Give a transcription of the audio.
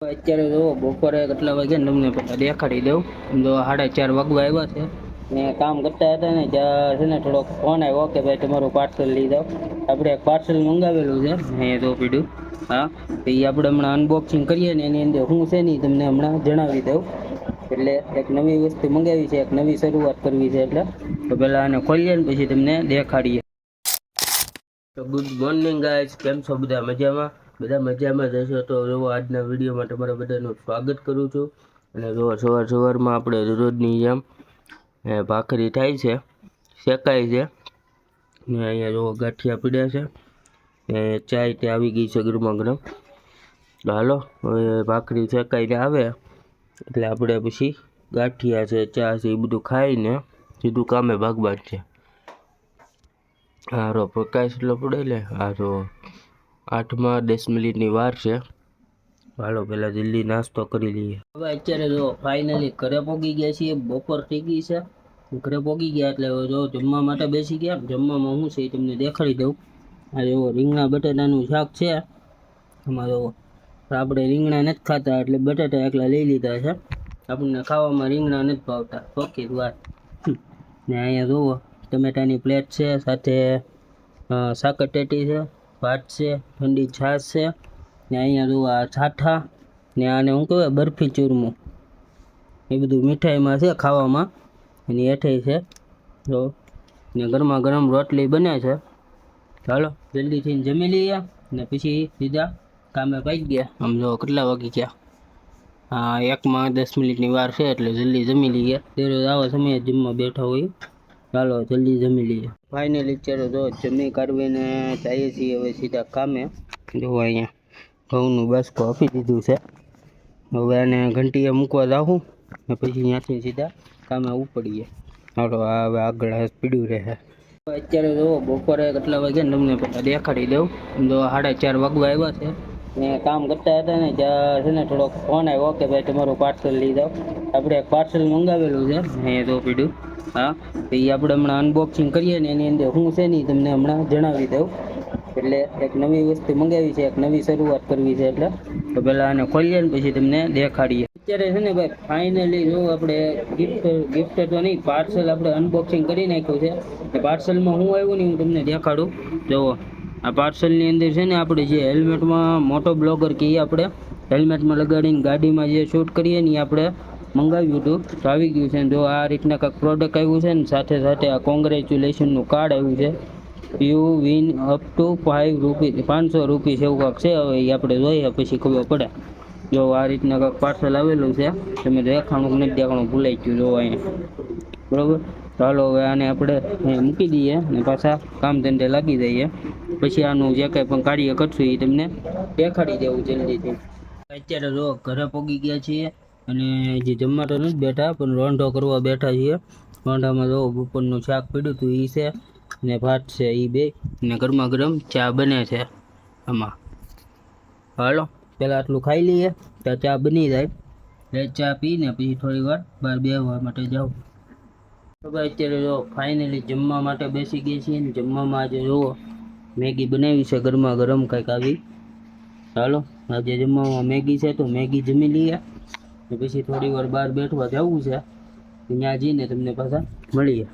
અત્યારે જો બપોરે કેટલા વાગે ને તમને પહેલા દેખાડી દઉં. તો 4:30 વાગવા આવ્યા છે ને કામ કરતા હતા ને ત્યાં છે ને થોડોક ફોન આવ્યો કે ભાઈ તમારું પાર્સલ લઈ જાઓ. આપણે એક પાર્સલ મંગાવેલું છે અહીંયા તો પીડ્યું. હા, તો એ આપણે હમણાં અનબોક્સિંગ કરીએ ને એની અંદર શું છે ને ઈ તમને હમણાં જણાવી દઉં. એટલે એક નવી વસ્તુ મંગાવી છે, એક નવી શરૂઆત કરવી છે. એટલે તો પહેલાં આને ખોલીએ ને પછી તમને દેખાડીએ. તો ગુડ મોર્નિંગ ગાઈઝ, કેમ છો બધા? મજામાં? બધા મજામાં જ હશો તો જો આજના વિડીયોમાં તમારા બધાનું સ્વાગત કરું છું. અને જો સવારમાં આપણે રોજની જેમ ભાખરી થાય છે, શેકાય છે ને અહીંયા જો ગાંઠિયા પીડ્યા છે ને ચાય તે આવી ગઈ છે ગરમા ગરમ. તો હાલો હવે ભાખરી શેકાઈને આવે એટલે આપણે પછી ગાંઠિયા છે, ચા છે એ બધું ખાઈને સીધું કામે ભાગવાનું છે. હારો પ્રકાશ એટલો પડે લે. આ તો 8-10 મિનિટની વાર છે. હાલો પેલા જલ્દી નાસ્તો કરી લઈએ. હવે અત્યારે જો ફાઇનલી ઘરે પહોંચી ગયા છીએ. બપોર થઈ ગઈ છે, ઘરે પહોંચી ગયા એટલે જો જમવા માટે બેસી ગયા. જમવામાં શું છે એ તમને દેખાડી દઉં. આ જો રીંગણા બટાટાનું શાક છે. એમાં જો આપણે રીંગણા નથી ખાતા એટલે બટાટા એકલા લઈ લીધા છે. આપણને ખાવામાં રીંગણા નથી ભાવતા, ચોખ્ખી વાત. ને અહીંયા જુઓ ટમેટાની પ્લેટ છે, સાથે સાકરટેટી છે, ભાત છે, ઠંડી છાશ છે ને અહીંયા જુઓ આ છાઠા ને આને શું કહેવાય બરફી ચૂરમું, એ બધું મીઠાઈમાં છે ખાવામાં. એની હેઠે છે જો ને ગરમા ગરમ રોટલી બને છે. ચાલો જલ્દીથી જમી લઈએ ને પછી સીધા કામે પાઈ ગયા. આમ જો કેટલા વાગી ગયા? 1:10 મિનિટની વાર છે એટલે જલ્દી જમી લઈએ. દરરોજ આવા સમયે જમવા બેઠા હોય. ચાલો જલ્દી જમી લઈએ. ફાઇનલી અત્યારે જો જમી કાઢવીને જઈએ છીએ હવે સીધા કામે. જો અહીંયા ઘઉંનું બાસ્કો આપી દીધું છે. હવે આને ઘંટીએ મૂકવા જાઉં ને પછી ત્યાંથી સીધા કામે ઉપડીએ. હાલો આ હવે આગળ પીડ્યું રહે. અત્યારે જો બપોરે કેટલા વાગે ને તમને પહેલાં દેખાડી દઉં. તો 4:30 વાગવા આવ્યા છે ને કામ કરતા હતા ને ત્યાં છે ને થોડોક ફોન આવ્યો કે ભાઈ તમારું પાર્સલ લઈ જાઓ. આપણે એક પાર્સલ મંગાવેલું છે અહીંયા તો પીડ્યું. હા, તો એ આપણે હમણાં અનબોક્સિંગ કરીએ ને એની અંદર શું છે ને એ તમને હમણાં જણાવી દઉં. એટલે એક નવી વસ્તુ મંગાવી છે, એક નવી શરૂઆત કરવી છે. એટલે તો પહેલાં આને ખોલીએ ને પછી તમને દેખાડીએ. અત્યારે છે ને ભાઈ ફાઇનલી જો આપણે ગિફ્ટ તો નહીં, પાર્સલ આપણે અનબોક્સિંગ કરી નાખ્યું છે. એ પાર્સલમાં શું આવ્યું ને હું તમને દેખાડું. જુઓ આ પાર્સલની અંદર છે ને આપણે જે હેલ્મેટમાં મોટો બ્લોગર કહીએ, આપણે હેલ્મેટમાં લગાડીને ગાડીમાં જે શૂટ કરીએ ને એ આપણે મંગાવ્યું હતું. તો આવી ગયું છે. જો આ રીતના કંઈક પ્રોડક્ટ આવ્યું છે ને સાથે સાથે આ કોંગ્રેચ્યુલેશનનું કાર્ડ આવ્યું છે. You win up to 5 rupees, 500 rupees એવું કાંક છે. હવે એ આપણે જોઈએ પછી ખબર પડે. જો આ રીતના કંઈક પાર્સલ આવેલું છે. તમે દેખાણું નથી દેખાણું ભૂલાઈ ગયું જો અહીંયા, બરાબર. ચાલો હવે આને આપણે મૂકી દઈએ અને પાછા કામ ધંધે લાગી જઈએ. પછી આનું જે કંઈ પણ કાર્ય કરશું એ તમને દેખાડી દેવું જલ્દીથી. અત્યારે જો ઘરે પહોંચી ગયા છીએ અને જે જમવા તો નથી બેઠા પણ રોંઢો કરવા બેઠા છીએ. રોંઢામાં જો બપોરનું શાક પીડ્યું હતું એ છે ને ભાત છે એ બે ને ગરમા ગરમ ચા બને છે આમાં. હાલો પહેલાં આટલું ખાઈ લઈએ ત્યાં ચા બની જાય. એટલે ચા પીને પછી થોડી વાર બહાર બેસવા માટે જાઉં. તો ભાઈ અત્યારે જો ફાઇનલી જમવા માટે બેસી ગઈ છીએ ને જમવામાં આજે જુઓ મેગી બનાવી છે ગરમા ગરમ કંઈક આવી. ચાલો આજે જમવામાં મેગી છે તો મેગી જમી લઈએ ને પછી થોડી વાર બહાર બેઠવા જવું છે. ત્યાં જઈને તમને પાછા મળીએ.